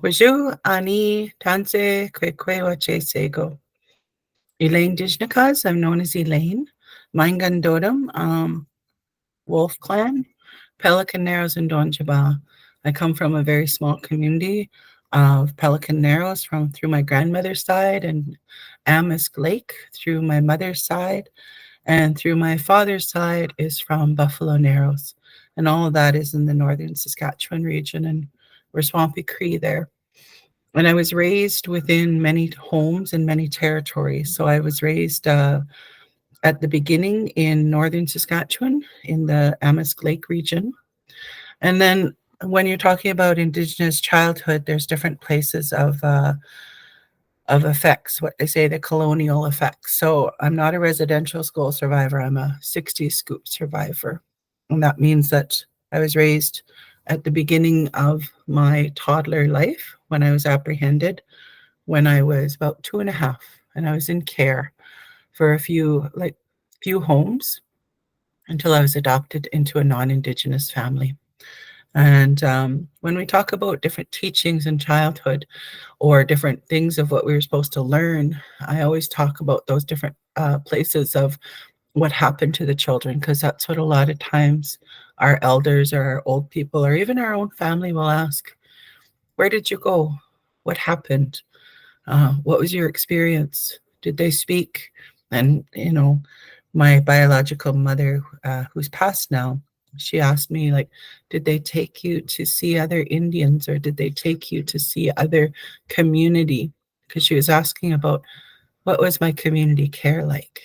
Waju ani tanse kwekwewache sego. Elaine Dijnakas, I'm known as Elaine. Mingandotum, Wolf Clan, Pelican Narrows, and Donjaba. I come from a very small community of Pelican Narrows from through my grandmother's side and Amisk Lake through my mother's side, and through my father's side is from Buffalo Narrows. And all of that is in the northern Saskatchewan region, and we're Swampy Cree there. And I was raised within many homes and many territories. So I was raised at the beginning in northern Saskatchewan in the Amisk Lake region. And then when you're talking about Indigenous childhood, there's different places of effects, what they say, the colonial effects. So I'm not a residential school survivor. I'm a 60s scoop survivor. And that means that I was raised at the beginning of my toddler life when I was apprehended, when I was about 2.5, and I was in care for a few homes until I was adopted into a non-Indigenous family. And when we talk about different teachings in childhood or different things of what we were supposed to learn, I always talk about those different places of what happened to the children, because that's what a lot of times our elders or our old people or even our own family will ask, where did you go? What happened? What was your experience? Did they speak? And, my biological mother, who's passed now, she asked me, like, did they take you to see other Indians or did they take you to see other community? Because she was asking about what was my community care like.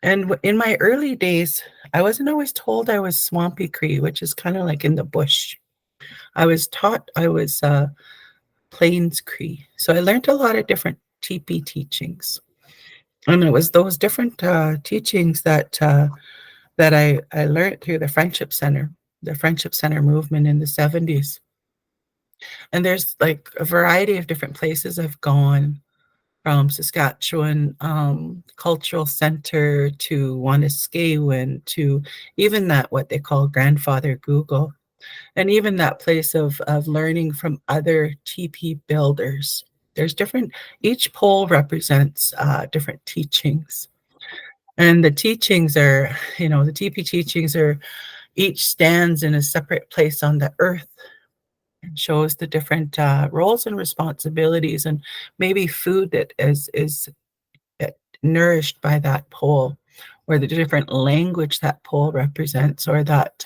And in my early days, I wasn't always told I was Swampy Cree, which is kind of like in the bush. I was taught I was Plains Cree. So I learned a lot of different Tipi teachings. And it was those different teachings that I learned through the Friendship Center movement in the 70s. And there's like a variety of different places I've gone, from Saskatchewan Cultural Center to Waniskewin to even that what they call Grandfather Google, and even that place of learning from other TP builders. There's different, each pole represents different teachings. And the teachings are, the TP teachings are, each stands in a separate place on the earth and shows the different roles and responsibilities and maybe food that is nourished by that pole, or the different language that pole represents, or that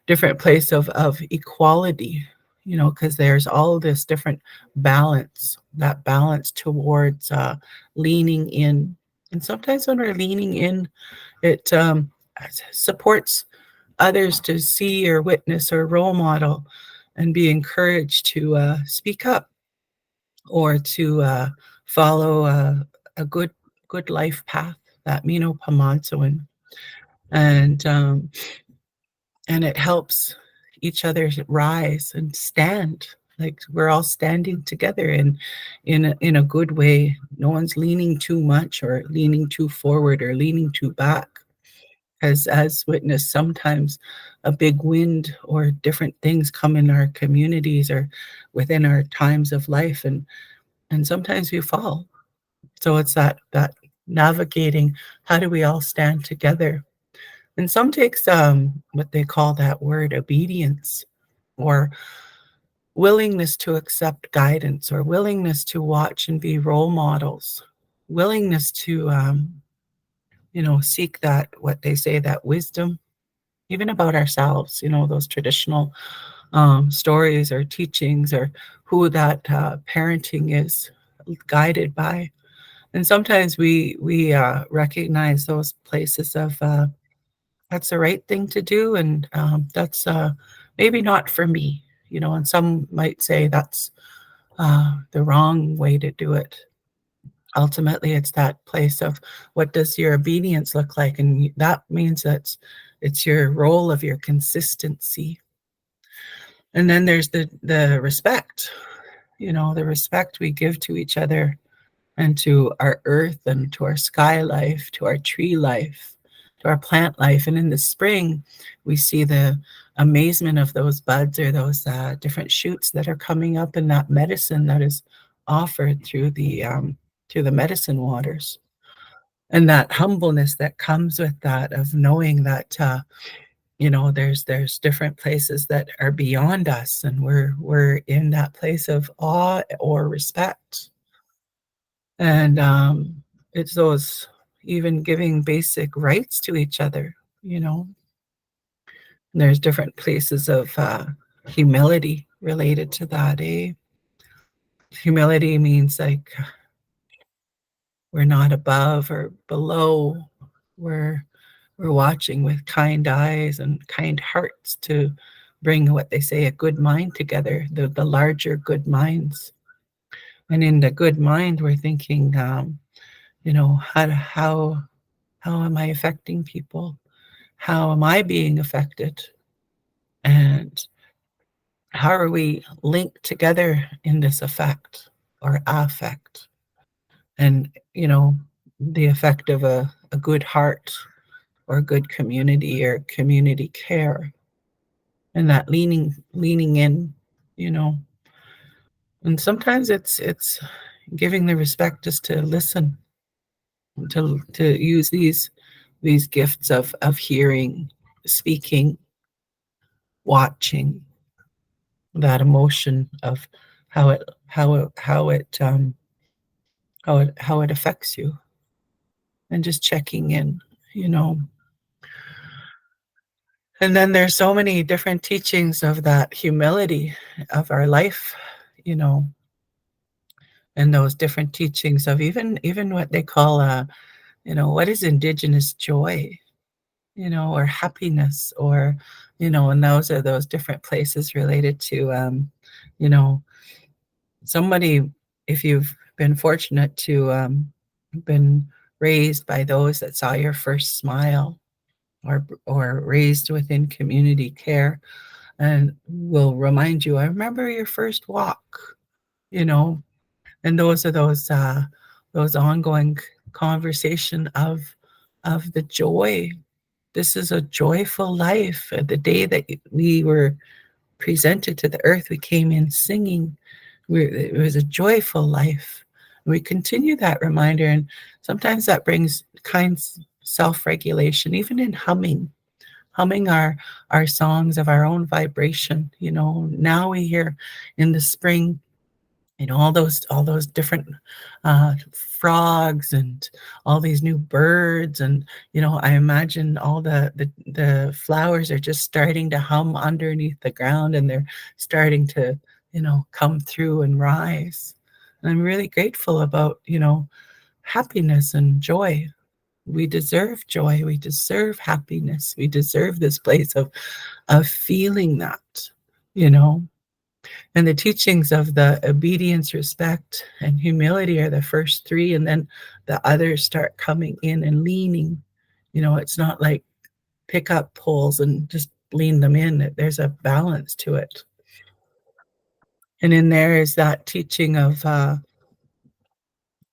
different place of equality, because there's all this different balance, that balance towards leaning in. And sometimes when we're leaning in, it supports others to see or witness or role model and be encouraged to speak up or to follow a good life path, that Mino Pamadsoin. And and it helps each other rise and stand, like we're all standing together in a good way. No one's leaning too much or leaning too forward or leaning too back, as witnessed sometimes a big wind or different things come in our communities or within our times of life, and sometimes we fall. So it's that navigating, how do we all stand together? And some takes what they call that word obedience, or willingness to accept guidance, or willingness to watch and be role models, willingness to seek that, what they say, that wisdom, even about ourselves, those traditional stories or teachings, or who that parenting is guided by. And sometimes we recognize those places of that's the right thing to do, and that's maybe not for me, and some might say that's the wrong way to do it. Ultimately, it's that place of what does your obedience look like, and that means that it's your role of your consistency. And then there's the respect, the respect we give to each other and to our earth and to our sky life, to our tree life, to our plant life. And in the spring, we see the amazement of those buds or those different shoots that are coming up in that medicine that is offered through the medicine waters. And that humbleness that comes with that of knowing that there's different places that are beyond us, and we're in that place of awe or respect. And it's those even giving basic rights to each other, you know. There's different places of humility related to that, eh? Humility means like we're not above or below. We're we're watching with kind eyes and kind hearts to bring what they say a good mind together, the larger good minds. And in the good mind, we're thinking, how am I affecting people? How am I being affected? And how are we linked together in this effect or affect? And, the effect of a good heart or good community or community care, and that leaning in, you know. And sometimes it's giving the respect just to listen, to use these gifts of hearing, speaking, watching, that emotion of how it affects you, and just checking in, you know. And then there's so many different teachings of that humility of our life, you know, and those different teachings of even what they call what is indigenous joy, or happiness, or and those are those different places related to you know somebody, if you've been fortunate to been raised by those that saw your first smile, or raised within community care, and will remind you, I remember your first walk, you know. And those are those ongoing conversation of the joy. This is a joyful life. The day that we were presented to the earth, we came in singing. It was a joyful life. We continue that reminder, and sometimes that brings kind self-regulation, even in humming our songs of our own vibration. Now we hear in the spring, all those different frogs and all these new birds, and I imagine all the flowers are just starting to hum underneath the ground, and they're starting to come through and rise. And I'm really grateful about happiness and joy. We deserve joy, we deserve happiness, we deserve this place of feeling that, you know and the teachings of the obedience, respect, and humility are the first three, and then the others start coming in and leaning. It's not like pick up poles and just lean them in. There's a balance to it. And in there is that teaching of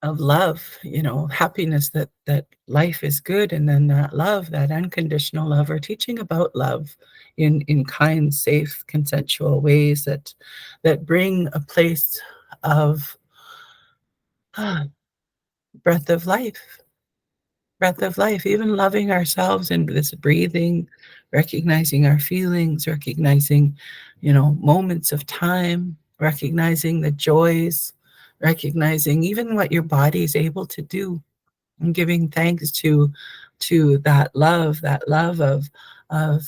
love, happiness, that life is good, and then that love, that unconditional love, or teaching about love in kind, safe, consensual ways that bring a place of ah, breath of life, even loving ourselves in this breathing, recognizing our feelings, recognizing, moments of time, recognizing the joys, recognizing even what your body is able to do, and giving thanks to that love of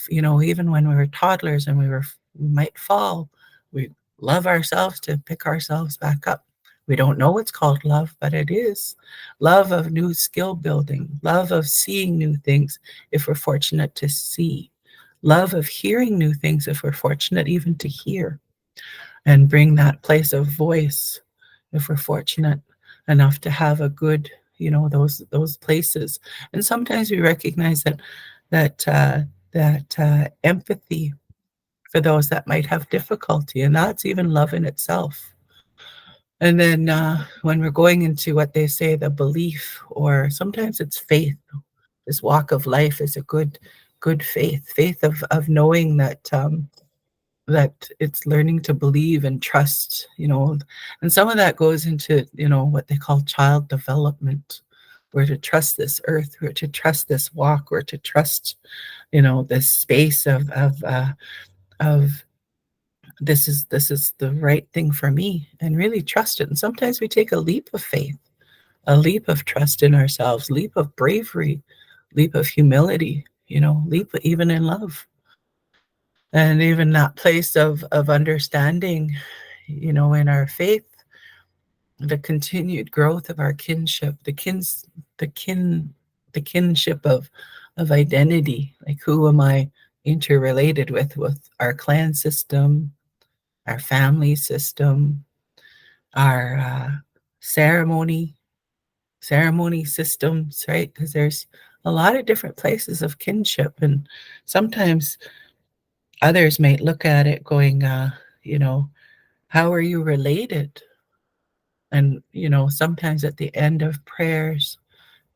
even when we were toddlers and we might fall, we love ourselves to pick ourselves back up. We don't know what's called love, but it is love of new skill building, love of seeing new things if we're fortunate to see, love of hearing new things if we're fortunate even to hear, and bring that place of voice if we're fortunate enough to have a good, those places. And sometimes we recognize that empathy for those that might have difficulty, and that's even love in itself. And then when we're going into what they say, the belief, or sometimes it's faith, this walk of life is a good faith of knowing that that it's learning to believe and trust, and some of that goes into, what they call child development. We're to trust this earth, we're to trust this walk, we're to trust, this space of this is the right thing for me, and really trust it. And sometimes we take a leap of faith, a leap of trust in ourselves, leap of bravery, leap of humility, leap even in love. And even that place of understanding, in our faith, the continued growth of our kinship, the kin, the kinship of identity. Like, who am I interrelated with our clan system, our family system, our ceremony systems, right? Because there's a lot of different places of kinship, and sometimes others might look at it going, you know, how are you related? And, sometimes at the end of prayers,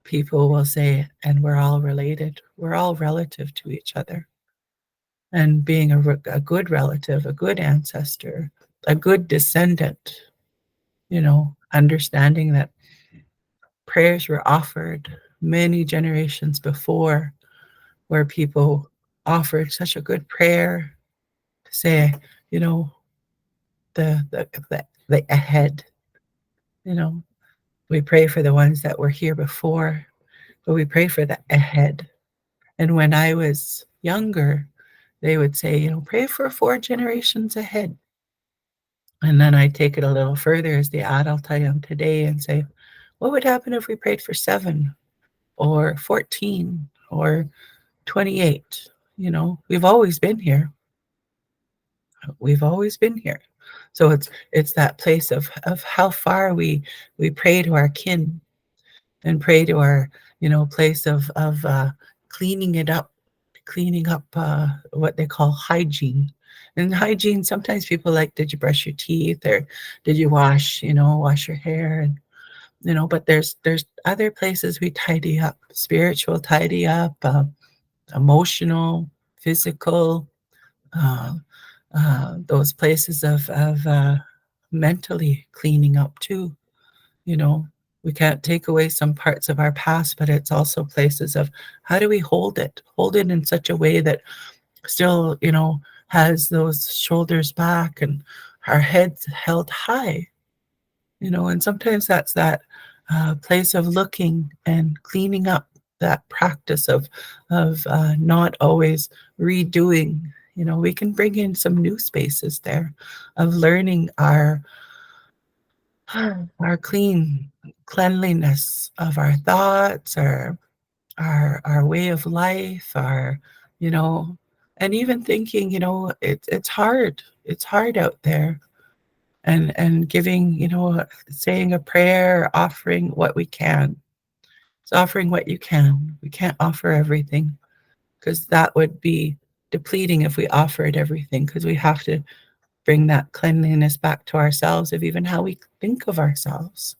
people will say, and we're all related. We're all relative to each other. And being a good relative, a good ancestor, a good descendant, understanding that prayers were offered many generations before, where people offered such a good prayer to say, you know, the ahead, you know. We pray for the ones that were here before, but we pray for the ahead. And when I was younger, they would say, pray for 4 generations ahead. And then I take it a little further as the adult I am today and say, what would happen if we prayed for 7 or 14 or 28? We've always been here. We've always been here. So it's that place of how far we pray to our kin, and pray to our, place of cleaning it up, cleaning up what they call hygiene. And hygiene, sometimes people like, did you brush your teeth, or did you wash your hair? And but there's other places we tidy up: spiritual tidy up, emotional, physical, uh, those places of mentally cleaning up too. You know, we can't take away some parts of our past, but it's also places of, how do we hold it in such a way that still, has those shoulders back and our heads held high, and sometimes that's that place of looking and cleaning up, that practice of not always redoing. We can bring in some new spaces there of learning our cleanliness of our thoughts, our way of life, you know, and even thinking, it's hard. It's hard out there. And giving, saying a prayer, offering what we can. It's offering what you can. We can't offer everything, because that would be depleting if we offered everything, because we have to bring that cleanliness back to ourselves, of even how we think of ourselves.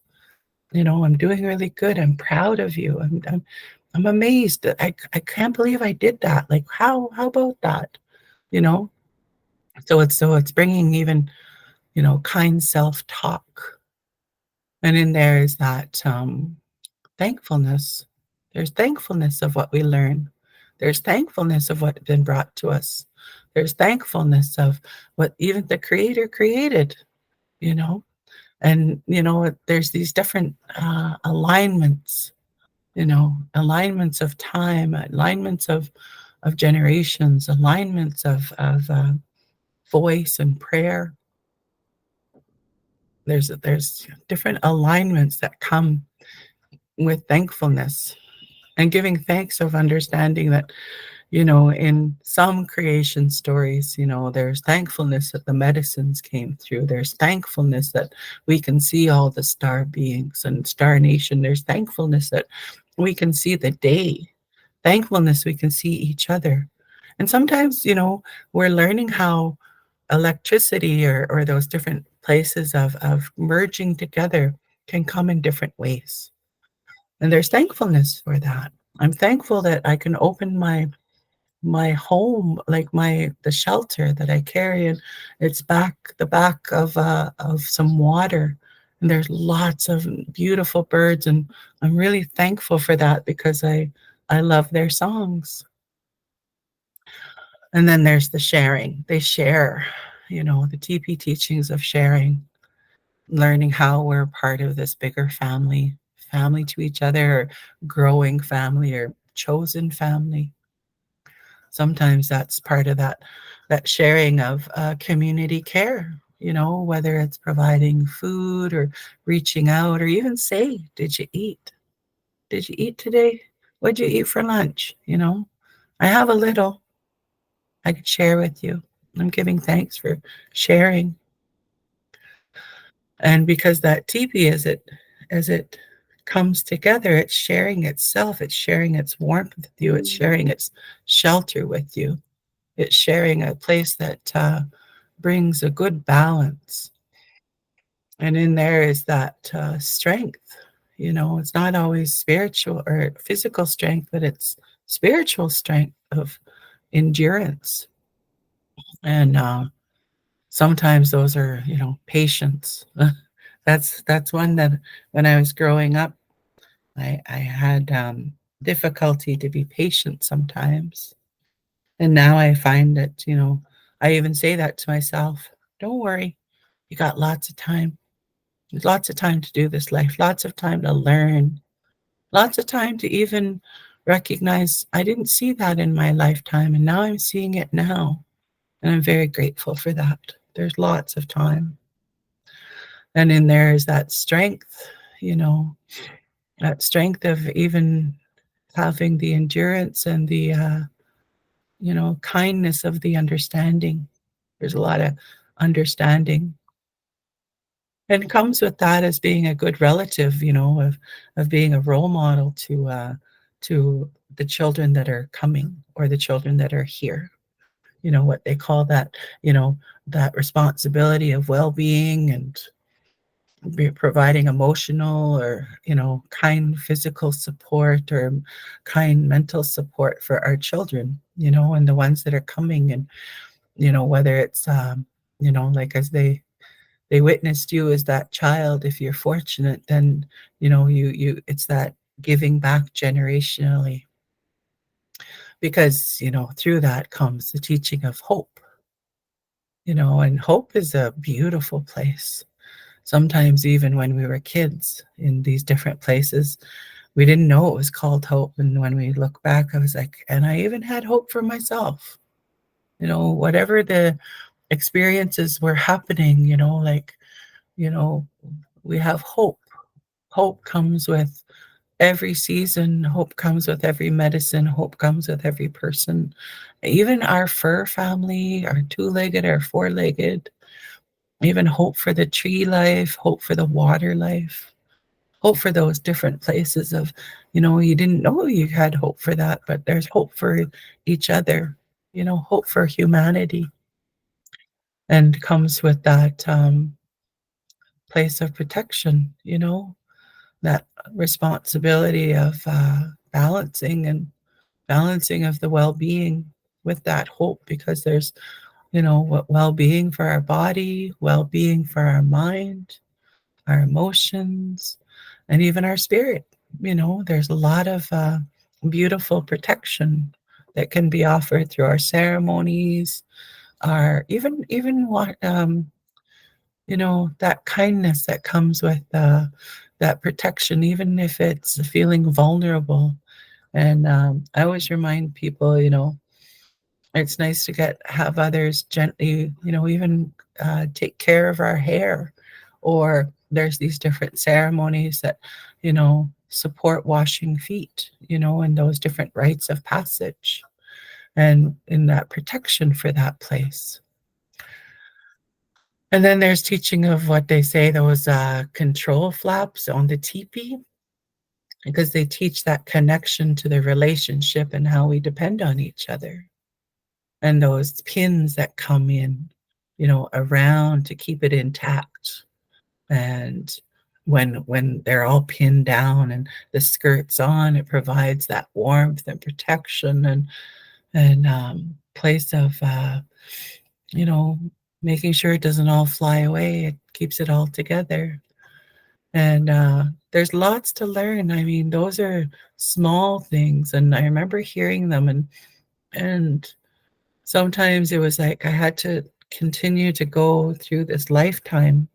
I'm doing really good. I'm proud of you. I'm amazed. I can't believe I did that. Like, how about that? You know? So it's bringing even, kind self-talk. And in there is that thankfulness. There's thankfulness of what we learn. There's thankfulness of what's been brought to us. There's thankfulness of what even the Creator created, you know? And, there's these different alignments, alignments of time, alignments of generations, alignments of voice and prayer. There's different alignments that come with thankfulness, and giving thanks of understanding that, in some creation stories, there's thankfulness that the medicines came through. There's thankfulness that we can see all the star beings and star nation. There's thankfulness that we can see the day. Thankfulness we can see each other. And sometimes, we're learning how electricity, or those different places of merging together, can come in different ways. And there's thankfulness for that. I'm thankful that I can open my home, like the shelter that I carry, and it's the back of some water, and there's lots of beautiful birds, and I'm really thankful for that because I love their songs. And then there's the sharing. They share, the TP teachings of sharing, learning how we're part of this bigger family to each other, or growing family, or chosen family. Sometimes that's part of that sharing of community care, whether it's providing food or reaching out or even say, did you eat? Did you eat today? What'd you eat for lunch? I have a little I could share with you. I'm giving thanks for sharing. And because that teepee, as it comes together, it's sharing itself, it's sharing its warmth with you, it's sharing its shelter with you. It's sharing a place that brings a good balance. And in there is that strength. It's not always spiritual or physical strength, but it's spiritual strength of endurance. And sometimes those are, patience. That's one that when I was growing up, I had difficulty to be patient sometimes. And now I find that, I even say that to myself. Don't worry. You got lots of time. There's lots of time to do this life, lots of time to learn, lots of time to even recognize I didn't see that in my lifetime, and now I'm seeing it now. And I'm very grateful for that. There's lots of time. And in there is that strength, you know, that strength of even having the endurance and the, kindness of the understanding. There's a lot of understanding. And it comes with that as being a good relative, of being a role model to the children that are coming or the children that are here. What they call that, that responsibility of well-being and providing emotional or, kind physical support or kind mental support for our children, and the ones that are coming. And, whether it's, like as they witnessed you as that child, if you're fortunate, then, you it's that giving back generationally, because, through that comes the teaching of hope, and hope is a beautiful place. Sometimes even when we were kids in these different places, we didn't know it was called hope, and when we look back, I was like, and I even had hope for myself, whatever the experiences were happening, like, you know, we have hope. Hope comes with every season. Hope comes with every medicine. Hope comes with every person. Even our fur family, our two-legged, our four-legged, even hope for the tree life, hope for the water life, hope for those different places of, you didn't know you had hope for that, but there's hope for each other, hope for humanity, and comes with that place of protection, that responsibility of balancing of the well-being with that hope, because there's, well-being for our body, well-being for our mind, our emotions, and even our spirit. There's a lot of beautiful protection that can be offered through our ceremonies, our even what that kindness that comes with that protection, even if it's feeling vulnerable. And I always remind people, it's nice to have others gently, even take care of our hair, or there's these different ceremonies that, support washing feet, and those different rites of passage, and in that protection for that place. And then there's teaching of what they say, those control flaps on the teepee, because they teach that connection to the relationship and how we depend on each other. And those pins that come in, around to keep it intact. And when they're all pinned down and the skirt's on, it provides that warmth and protection and place of, you know, making sure it doesn't all fly away. It keeps it all together. And there's lots to learn. I mean, those are small things, and I remember hearing them, and sometimes it was like I had to continue to go through this lifetime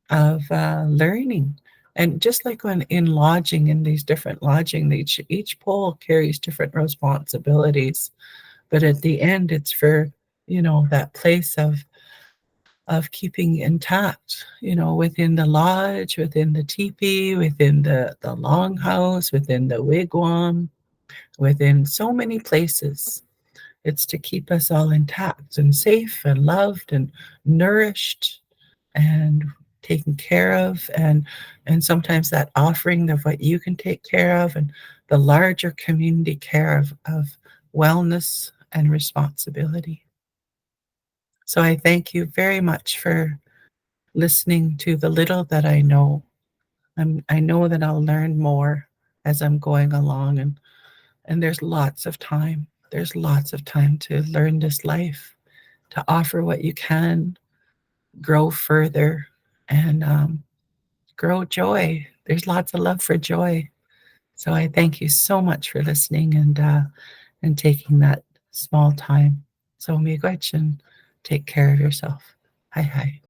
of learning. And just like when in lodging, in these different lodging, each pole carries different responsibilities. But at the end, it's for, that place of keeping intact, within the lodge, within the teepee, within the longhouse, within the wigwam, within so many places. It's to keep us all intact and safe and loved and nourished and taken care of, and sometimes that offering of what you can take care of and the larger community care of wellness and responsibility. So I thank you very much for listening to the little that I know. I know that I'll learn more as I'm going along, and there's lots of time. There's lots of time to learn this life, to offer what you can, grow further, and grow joy. There's lots of love for joy. So I thank you so much for listening and taking that small time. So miigwech, and take care of yourself. Hi hi.